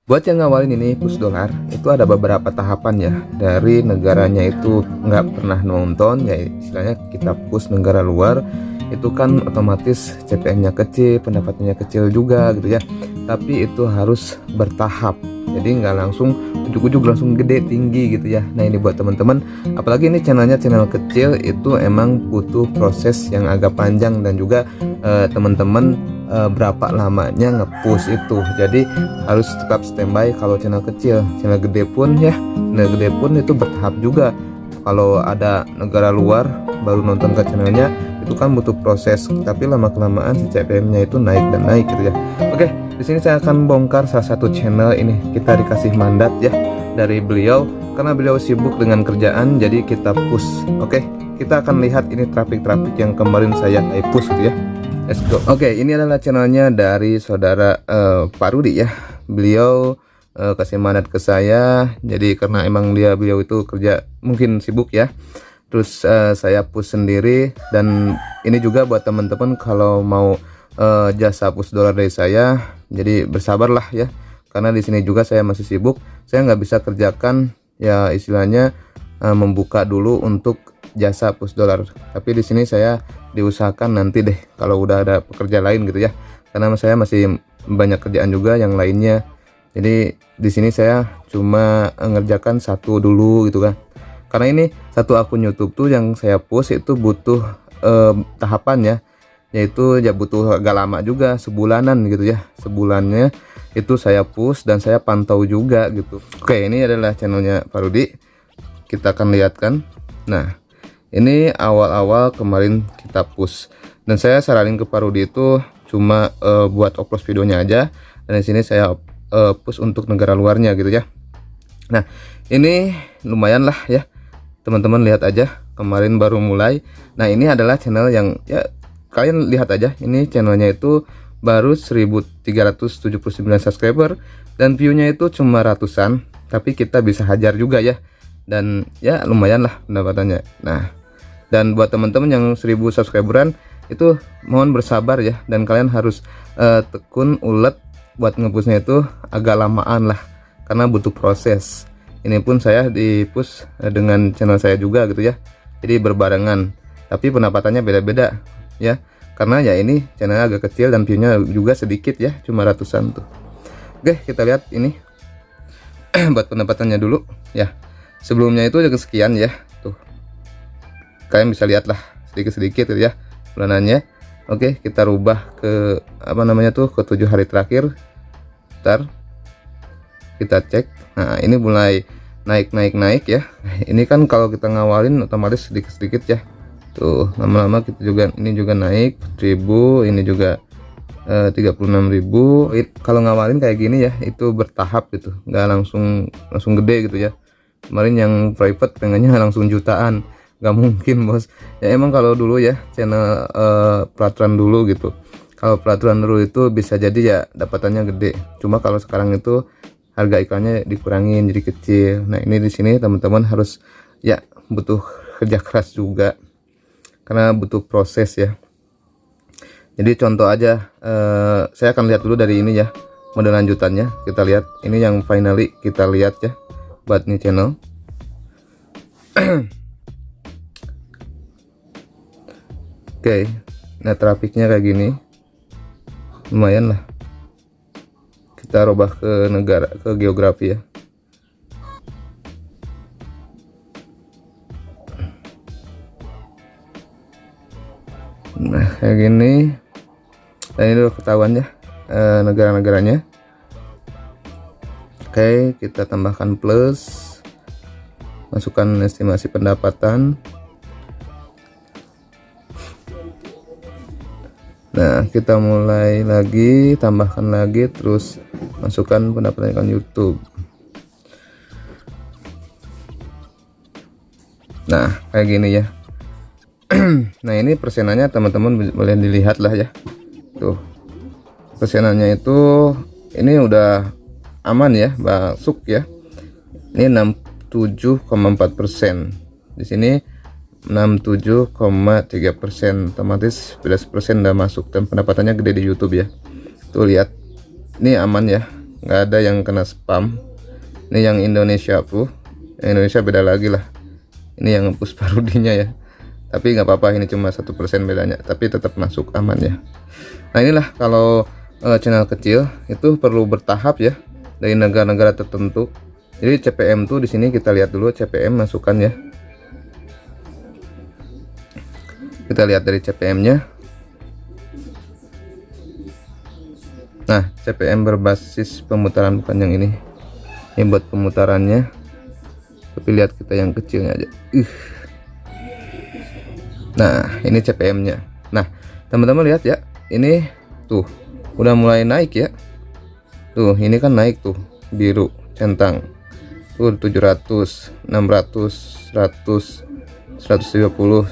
Buat yang ngawalin ini push dolar, itu ada beberapa tahapan ya. Dari negaranya itu nggak pernah nonton, ya istilahnya kita push negara luar, itu kan otomatis CPM-nya kecil, pendapatannya kecil juga gitu ya. Tapi itu harus bertahap, jadi nggak langsung ujuk-ujuk langsung gede tinggi gitu ya. Nah ini buat teman-teman, apalagi ini channelnya channel kecil, itu emang butuh proses yang agak panjang dan juga teman-teman berapa lamanya ngepush itu. Jadi harus tetap standby kalau channel kecil. Channel gede pun ya, channel gede pun itu bertahap juga. Kalau ada negara luar baru nonton ke channelnya, itu kan butuh proses, tapi lama kelamaan si CPM-nya itu naik dan naik gitu ya. Oke, di sini saya akan bongkar salah satu channel ini. Kita dikasih mandat ya dari beliau karena beliau sibuk dengan kerjaan, jadi kita push. Oke, kita akan lihat ini traffic yang kemarin saya push gitu ya. Let's go. Oke, ini adalah channelnya dari saudara Pak Rudi ya. Beliau kasih mandat ke saya. Jadi karena emang beliau itu kerja mungkin sibuk ya. Terus saya push sendiri, dan ini juga buat teman-teman kalau mau jasa push dolar dari saya. Jadi bersabarlah ya. Karena di sini juga saya masih sibuk. Saya nggak bisa kerjakan ya, istilahnya membuka dulu untuk jasa push dolar. Tapi di sini saya diusahakan nanti deh kalau udah ada pekerja lain gitu ya, karena saya masih banyak kerjaan juga yang lainnya. Jadi di sini saya cuma ngerjakan satu dulu gitu kan, karena ini satu akun YouTube tuh yang saya post itu butuh tahapan ya, yaitu ya butuh agak lama juga, sebulanan gitu ya. Sebulannya itu saya push dan saya pantau juga gitu. Oke, ini adalah channelnya Pak Rudi, kita akan lihat kan. Nah ini awal-awal kemarin kita push, dan saya saranin ke Pak Rudi itu cuma buat upload videonya aja, dan di sini saya push untuk negara luarnya gitu ya. Nah ini lumayan lah ya teman-teman, lihat aja kemarin baru mulai. Nah ini adalah channel yang ya kalian lihat aja, ini channelnya itu baru 1379 subscriber dan view-nya itu cuma ratusan, tapi kita bisa hajar juga ya, dan ya lumayan lah pendapatannya. Nah dan buat teman-teman yang 1000 subscriberan itu mohon bersabar ya, dan kalian harus tekun ulet buat ngepushnya itu agak lamaan lah, karena butuh proses. Ini pun saya di push dengan channel saya juga gitu ya, jadi berbarengan, tapi pendapatannya beda-beda ya, karena ya ini channelnya agak kecil dan viewnya juga sedikit ya, cuma ratusan tuh. Oke, kita lihat ini buat pendapatannya dulu ya. Sebelumnya itu udah sekian ya, tuh kalian bisa lihat lah sedikit-sedikit ya bulanannya. Oke, kita rubah ke apa namanya tuh, ke 7 hari terakhir. Ntar kita cek. Nah ini mulai naik ya. Ini kan kalau kita ngawalin otomatis sedikit-sedikit ya, tuh lama-lama kita juga ini juga naik 1000, ini juga 36.000. Kalau ngawalin kayak gini ya itu bertahap gitu, nggak langsung gede gitu ya. Kemarin yang private pengennya langsung jutaan, nggak mungkin bos ya. Emang kalau dulu ya channel peraturan dulu gitu, kalau peraturan dulu itu bisa jadi ya dapatannya gede, cuma kalau sekarang itu harga iklannya dikurangin jadi kecil. Nah ini di sini teman-teman harus ya butuh kerja keras juga, karena butuh proses ya. Jadi contoh aja, saya akan lihat dulu dari ini ya, model lanjutannya kita lihat. Ini yang finally kita lihat ya buat nih channel. Oke, nah trafiknya kayak gini, lumayan lah. Kita robah ke negara, ke geografi ya. Nah kayak gini, dan ini udah ketahuan ya negara-negaranya. Oke, kita tambahkan plus, masukkan estimasi pendapatan. Nah kita mulai lagi, tambahkan lagi, terus masukkan pendapatan YouTube. Nah kayak gini ya. Nah ini persenannya teman-teman boleh dilihat lah ya, tuh persenannya itu ini udah aman ya, masuk ya. Ini 67,4%, di sini 67,3%, otomatis 11% udah masuk, dan pendapatannya gede di YouTube ya. Tuh lihat, ini aman ya, nggak ada yang kena spam. Ini yang Indonesia Push, yang Indonesia beda lagi lah. Ini yang push parudinya ya, tapi nggak apa-apa, ini cuma 1% bedanya, tapi tetap masuk aman ya. Nah inilah kalau channel kecil itu perlu bertahap ya, dari negara-negara tertentu. Jadi CPM tuh di sini kita lihat dulu CPM masukan ya. Kita lihat dari CPM-nya. Nah, CPM berbasis pemutaran, bukan yang ini. Ini buat pemutarannya. Tapi lihat kita yang kecilnya aja. Nah, ini CPM-nya. Nah, teman-teman lihat ya. Ini tuh udah mulai naik ya. Tuh, ini kan naik tuh, biru centang. Tuh 700, 600, 100, 130,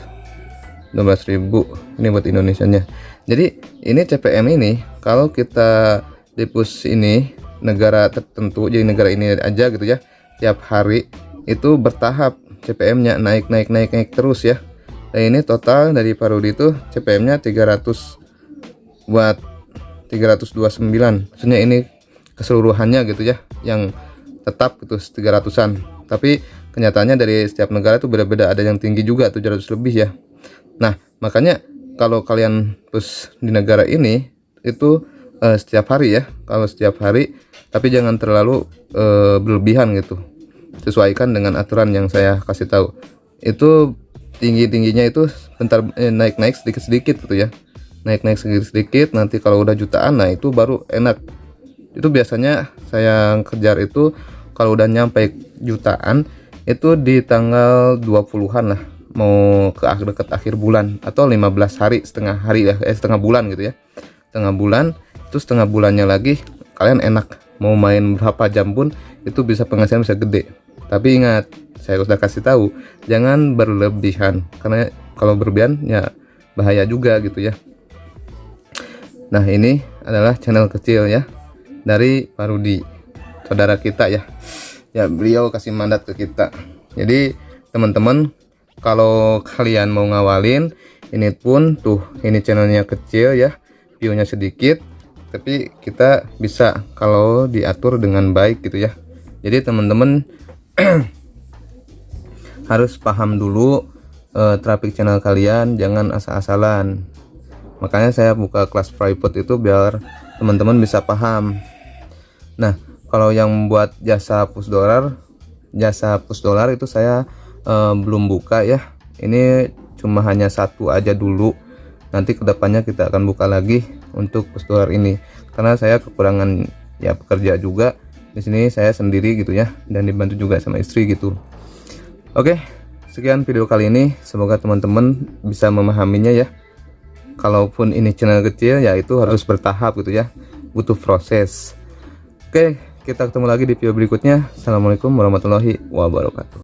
12.000. Ini buat Indonesianya. Jadi ini CPM ini kalau kita di push ini negara tertentu, jadi negara ini aja gitu ya, tiap hari itu bertahap CPM-nya naik terus ya. Dan ini total dari parodi itu CPM-nya 300 buat 329. Maksudnya ini keseluruhannya gitu ya, yang tetap gitu 300-an. Tapi kenyataannya dari setiap negara itu beda-beda, ada yang tinggi juga 700 lebih ya. Nah, makanya kalau kalian push di negara ini itu setiap hari ya, kalau setiap hari, tapi jangan terlalu berlebihan gitu. Sesuaikan dengan aturan yang saya kasih tahu. Itu tingginya itu bentar naik sedikit gitu ya. Naik sedikit, nanti kalau udah jutaan, nah itu baru enak. Itu biasanya saya kejar itu kalau udah nyampe jutaan itu di tanggal 20-an lah, mau ke deket akhir bulan, atau 15 hari, setengah hari ya, setengah bulan gitu ya. Setengah bulan, itu setengah bulannya lagi kalian enak, mau main berapa jam pun itu bisa penghasilan bisa gede. Tapi ingat, saya sudah kasih tahu jangan berlebihan, karena kalau berlebihan ya bahaya juga gitu ya. Nah, ini adalah channel kecil ya dari Parudi, saudara kita ya. Ya, beliau kasih mandat ke kita. Jadi teman-teman, kalau kalian mau ngawalin, ini pun tuh, ini channelnya kecil ya, view-nya sedikit, tapi kita bisa kalau diatur dengan baik gitu ya. Jadi teman-teman harus paham dulu traffic channel kalian, jangan asal-asalan. Makanya saya buka kelas private itu biar teman-teman bisa paham. Nah, kalau yang buat jasa push dollar itu saya belum buka ya. Ini cuma hanya satu aja dulu. Nanti kedepannya kita akan buka lagi untuk push dollar ini, karena saya kekurangan ya pekerja juga. Di sini saya sendiri gitu ya, dan dibantu juga sama istri gitu. Oke, sekian video kali ini. Semoga teman-teman bisa memahaminya ya. Kalaupun ini channel kecil ya itu harus bertahap gitu ya, butuh proses. Oke, kita ketemu lagi di video berikutnya. Assalamualaikum warahmatullahi wabarakatuh.